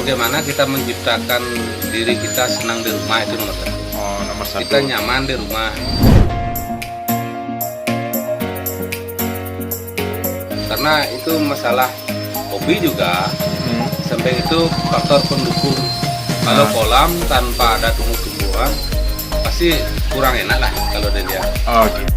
bagaimana kita menciptakan diri kita senang di rumah itu nomor satu. Oh, nomor satu. Kita nyaman di rumah. Karena itu masalah hobi juga. Sampai itu faktor pendukung. Kalau kolam tanpa ada tumbuh-tumbuhan pasti kurang enak lah kalau dilihat. Oh, gitu.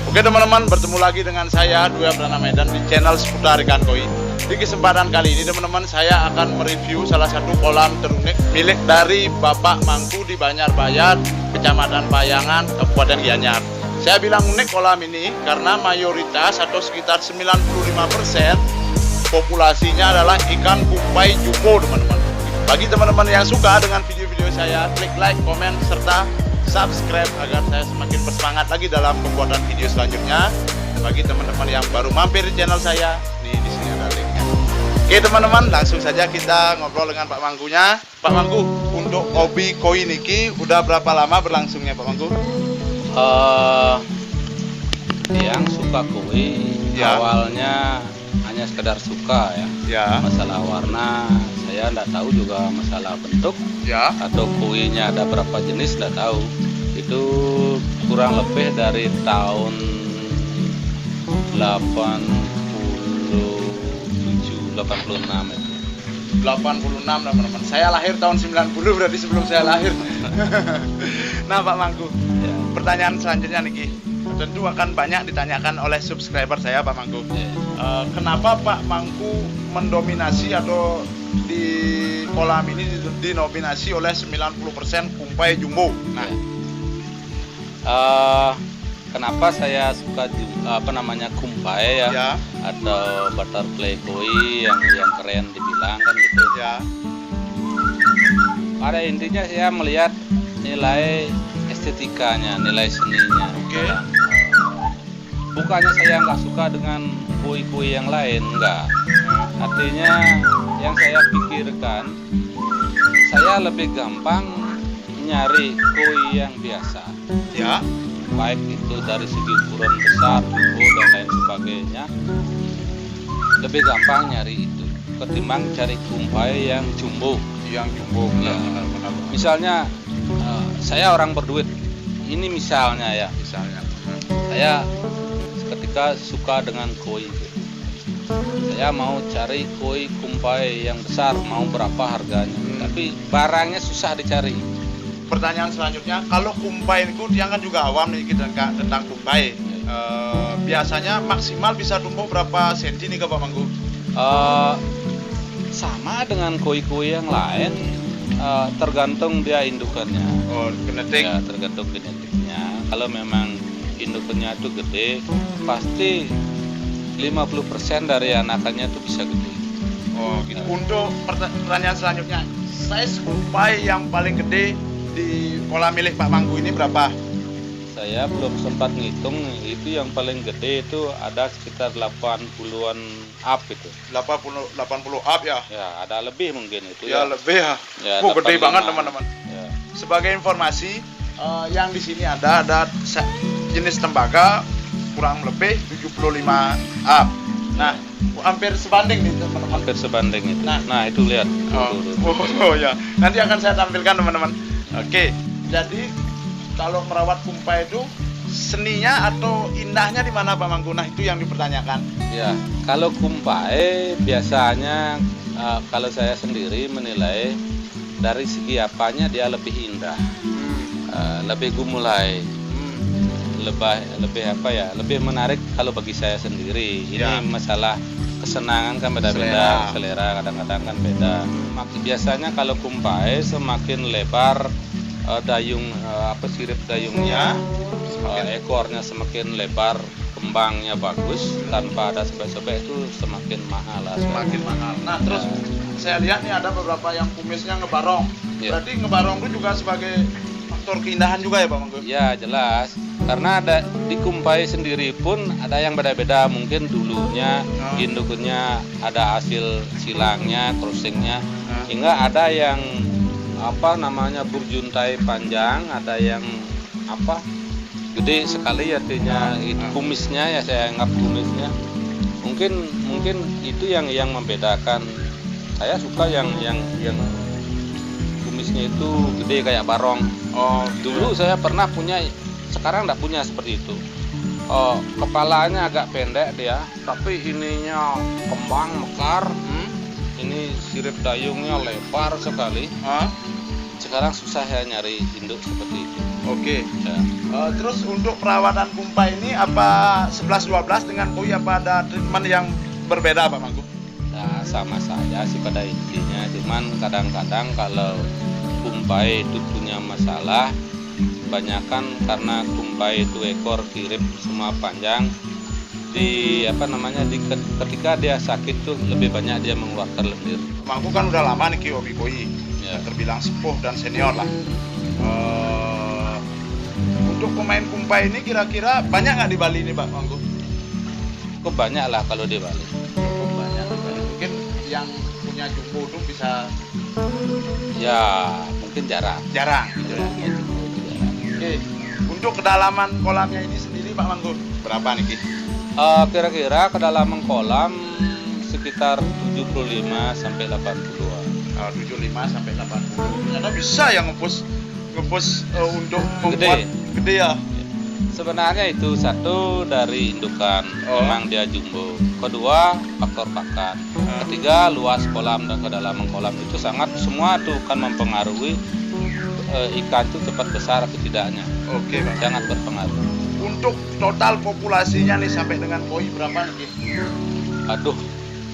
Oke teman-teman, bertemu lagi dengan saya Dwi Pranama Medan di channel seputar ikan koi. Di kesempatan kali ini teman-teman, saya akan mereview salah satu kolam terunik milik dari Bapak Mangku di Banjarbayat, Kecamatan Payangan, Kabupaten Gianyar. Saya bilang unik kolam ini karena mayoritas atau sekitar 95% populasinya adalah ikan kumpai jumbo teman-teman. Bagi teman-teman yang suka dengan video-video saya, klik like, komen, serta subscribe agar saya semakin bersemangat lagi dalam pembuatan video selanjutnya. Bagi teman-teman yang baru mampir di channel saya, di sini ada linknya. Oke teman-teman, langsung saja kita ngobrol dengan Pak Mangkunya. Pak Mangku, untuk hobi koi niki udah berapa lama berlangsungnya Pak Mangku? Yang suka koi Ya. awalnya hanya sekedar suka ya. Ya, Masalah warna saya tidak tahu, juga masalah bentuk ya, atau kuinya ada berapa jenis tidak tahu. Itu kurang lebih dari tahun 86 itu. 86 teman-teman. Saya lahir tahun 90, berarti sebelum saya lahir. Nah Pak Mangku, Ya. pertanyaan selanjutnya niki tentu akan banyak ditanyakan oleh subscriber saya Pak Mangku. Ya. Kenapa Pak Mangku mendominasi atau di kolam ini dinominasi oleh 90% kumpai jumbo? Nah, Kenapa saya suka kumpai ya, ya, atau butterfly koi yang keren dibilang kan gitu. ya, Pada intinya saya melihat nilai estetikanya, nilai seninya. Oke. Bukannya saya nggak suka dengan koi-koi yang lain, enggak. Artinya yang saya pikirkan, saya lebih gampang nyari koi yang biasa, ya, baik itu dari segi ukuran besar, jumbo dan lain sebagainya. Lebih gampang nyari itu ketimbang cari kumpai yang jumbo. yang jumbo. Ya. Benar. Misalnya saya orang berduit, ini misalnya ya, Misalnya, saya ketika suka dengan koi, saya mau cari koi kumpai yang besar, mau berapa harganya, tapi barangnya susah dicari. pertanyaan selanjutnya, kalau kumpai itu dia kan juga awam nih kita tentang kumpai. Biasanya maksimal bisa tumbuh berapa senti nih Pak Mangku? Sama dengan koi-koi yang lain, tergantung dia indukannya. Oh, genetik. Ya, tergantung genetiknya. Kalau memang indukannya itu gede, pasti 50% dari anakannya itu bisa gede. Oh, gitu. Untuk pertanyaan selanjutnya, size kumpai yang paling gede di kolam milik Pak Mangku ini berapa? Saya belum sempat ngitung, itu yang paling gede itu ada sekitar 80-an up itu. 80 up ya? Ya, ada lebih mungkin itu Ya, lebih ya. Ya, Gede 85. banget teman-teman. Ya. Sebagai informasi, yang di sini ada jenis tembaga kurang lebih 75 up. Nah, hampir sebanding nih teman-teman. Hampir sebanding itu. Nah. Nah, itu lihat. Oh ya, nanti akan saya tampilkan teman-teman. Oke, jadi kalau merawat kumpai itu seninya atau indahnya di mana Pak Mangku? Nah, itu yang dipertanyakan. Ya, kalau kumpai biasanya kalau saya sendiri menilai dari segi apanya dia lebih indah, lebih gumulai, lebih apa ya, lebih menarik kalau bagi saya sendiri. Ini Ya. masalah kesenangan kan beda-beda, selera kadang-kadang kan beda. Biasanya kalau kumpai semakin lebar dayung sirip dayungnya, ekornya semakin lebar, kembangnya bagus tanpa ada sobek-sobek itu semakin mahal lah. Semakin mahal. Nah, terus saya lihat nih ada beberapa yang kumisnya ngebarong. Iya. Berarti ngebarong itu juga sebagai faktor keindahan juga ya Pak Mangku? Ya jelas, karena ada di kumpai sendiri pun ada yang beda-beda. Mungkin dulunya induknya ada hasil silangnya, crossingnya, hingga ada yang apa namanya burjuntai panjang, ada yang apa gede sekali artinya kumisnya ya, saya anggap kumisnya. Mungkin itu yang membedakan. Saya suka yang kumisnya itu gede kayak barong. Oh, dulu saya pernah punya, sekarang enggak punya seperti itu. Kepalanya agak pendek dia, tapi ininya kembang mekar. Ini sirip dayungnya lebar sekali. Sekarang susah ya nyari induk seperti itu. Oke. Ya. Terus untuk perawatan kumpai ini apa 11-12 dengan koi, apa ada treatment yang berbeda Pak Mangku? Nah, sama saja sih pada intinya, cuman kadang-kadang kalau kumpai itu punya masalah, kebanyakan karena kumpai itu ekor kirip semua panjang, ketika dia sakit tuh lebih banyak dia mengeluarkan lendir. Mangku kan udah lama nih hobi koi, ya. Terbilang sepuh dan senior lah. Untuk pemain kumpai ini kira-kira banyak nggak di Bali nih Pak Mangku? Cukup banyak lah kalau di Bali. Cukup banyak. Mungkin yang punya jumbo tuh bisa. Ya mungkin jarang. Oke. Untuk kedalaman kolamnya ini sendiri Pak Mangku berapa nih Ki? Kira-kira kedalaman kolam sekitar 75 sampai 80-an. 75 sampai 80. Ternyata bisa yang ngepus untuk membuat gede ya. Sebenarnya itu satu dari indukan, memang dia jumbo. Kedua faktor pakan. Ketiga luas kolam dan kedalaman kolam itu semua itu kan mempengaruhi ikan itu cepat besar atau tidaknya. Oke Pak. Sangat berpengaruh. Untuk total populasinya nih sampai dengan koi berapa nih? Aduh,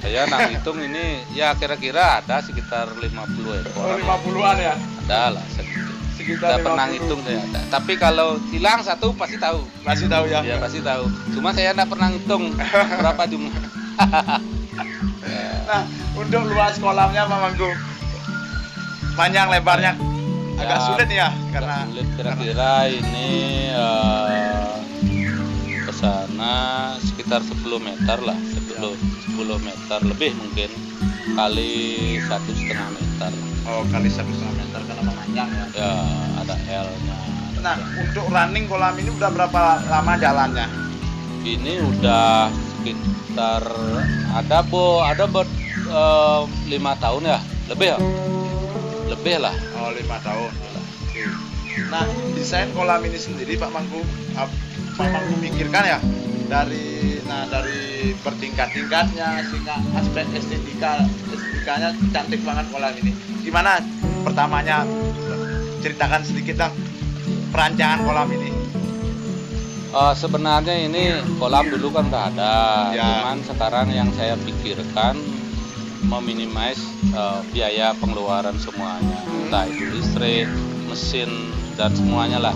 saya nak hitung ini ya kira-kira ada sekitar 50 ekor. 50-an ya? Ada lah sekitar. Tidak pernah hitung saya. Tapi kalau hilang satu pasti tahu. Pasti tahu ya? Iya pasti tahu. Cuma saya tidak pernah hitung berapa jumlah. Nah, untuk luas kolamnya Pak Mangku, panjang lebarnya agak sulit ya karena sulit. Kira-kira ini ke sana sekitar 10 meter lah, 10 meter lebih mungkin, kali 1,5 meter. Oh, kali 1,5 meter karena memanjang ya. Ya, ada L-nya. Nah, untuk running kolam ini udah berapa lama jalannya? Ini udah sekitar ada 5 tahun ya, lebih ya? Lebih lah. Oh, 5 tahun. Nah, desain kolam ini sendiri Pak Mangku pikirkan ya dari bertingkat-tingkatnya sehingga aspek estetikanya cantik banget kolam ini. Gimana pertamanya, ceritakan sedikit dong perancangan kolam ini. Sebenarnya ini kolam dulu kan udah ada, cuman sekarang yang saya pikirkan meminimais biaya pengeluaran semuanya, entah itu listrik, mesin dan semuanya lah.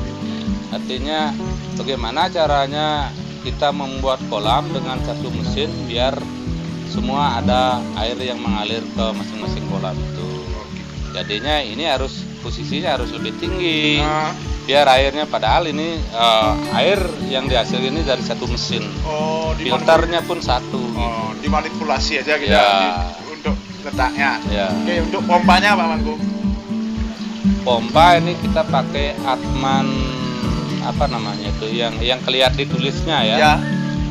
Artinya bagaimana caranya kita membuat kolam dengan satu mesin biar semua ada air yang mengalir ke masing-masing kolam itu. Jadinya ini posisinya harus lebih tinggi biar airnya, padahal ini air yang dihasilkan ini dari satu mesin. Filternya pun satu. Dimanipulasi aja kita untuk letaknya. Oke, untuk pompanya Pak Mangku? Pompa ini kita pakai Atman yang kelihatan ditulisnya ya.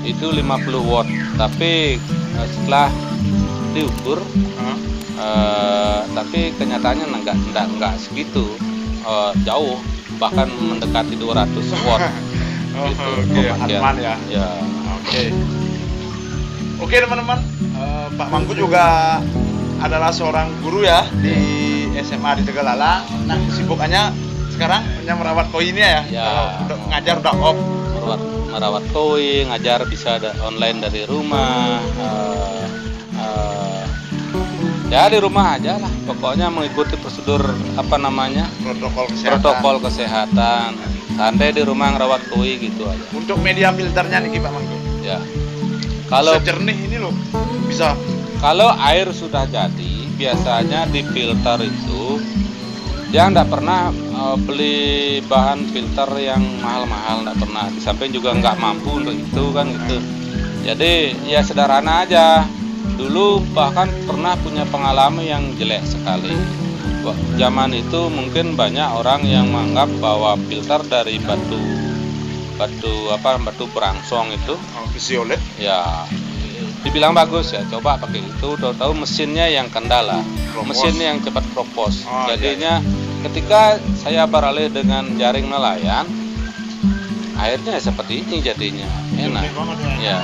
Itu 50 watt. Tapi setelah diukur tapi kenyataannya enggak segitu, jauh, bahkan mendekati 200 watt. Oke, Atman ya. Oke teman-teman, Pak Mangku juga adalah seorang guru ya di SMA di Tegalalang. Nah, kesibukannya sekarang hanya merawat koi ini ya. Kalau untuk ngajar udah off. Merawat koi, ngajar bisa online dari rumah. Ya di rumah aja lah. Pokoknya mengikuti prosedur protokol kesehatan. Santai di rumah ngerawat koi gitu aja. Untuk media filternya nih Pak Mangku? Ya. Kalau sejernih ini loh, bisa. Kalau air sudah jadi, biasanya di filter itu dia nggak pernah beli bahan filter yang mahal-mahal, nggak pernah. Di samping juga nggak mampu untuk itu kan gitu. Jadi ya sederhana aja. Dulu bahkan pernah punya pengalaman yang jelek sekali. Zaman itu mungkin banyak orang yang menganggap bahwa filter dari batu berangsong itu Violet. ya dibilang bagus ya, coba pakai itu, tahu mesinnya yang kendala, mesinnya yang cepat kropos. Jadinya ketika saya beralih dengan jaring nelayan, airnya seperti ini jadinya enak ya.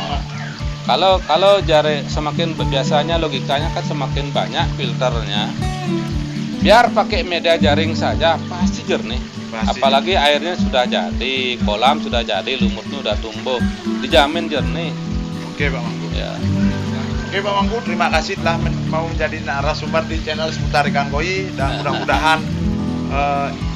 Kalau jaring semakin biasanya logikanya kan semakin banyak filternya, biar pakai media jaring saja pasti jernih. Apalagi airnya sudah jadi, kolam sudah jadi, lumutnya sudah tumbuh, dijamin jernih. Oke Pak Mangku. Ya. Oke Pak Mangku, terima kasih telah mau menjadi narasumber di channel Seputar Ikan Koi, dan mudah-mudahan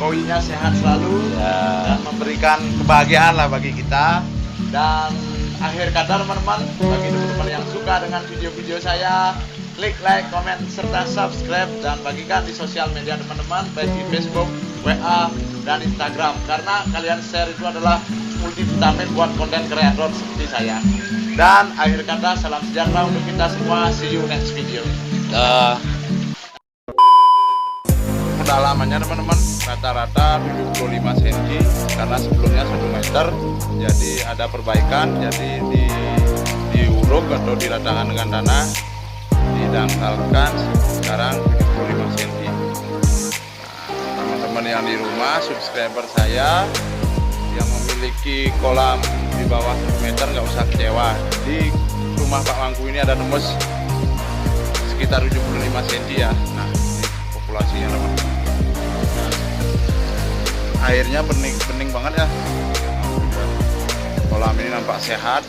koinya sehat selalu dan memberikan kebahagiaan lah bagi kita. Dan akhir kata teman-teman, bagi teman-teman yang suka dengan video-video saya, klik like, komen, serta subscribe, dan bagikan di sosial media teman-teman, baik di Facebook, WA, dan Instagram, karena kalian share itu adalah multivitamin buat konten kreator seperti saya. Dan akhir kata, salam sejahtera untuk kita semua. See you next video. Kedalamannya teman-teman rata-rata 75 cm, karena sebelumnya 1 meter. Jadi ada perbaikan, jadi diuruk atau diratakan dengan tanah, didangkalkan sekarang 75 cm. Teman-teman yang di rumah, subscriber saya yang memiliki kolam di bawah 1 meter nggak usah kecewa. Di rumah Pak Mangku ini ada tembus sekitar 75 cm ya. Nah, ini populasinya teman-teman. Airnya bening banget ya. Kolam ini nampak sehat.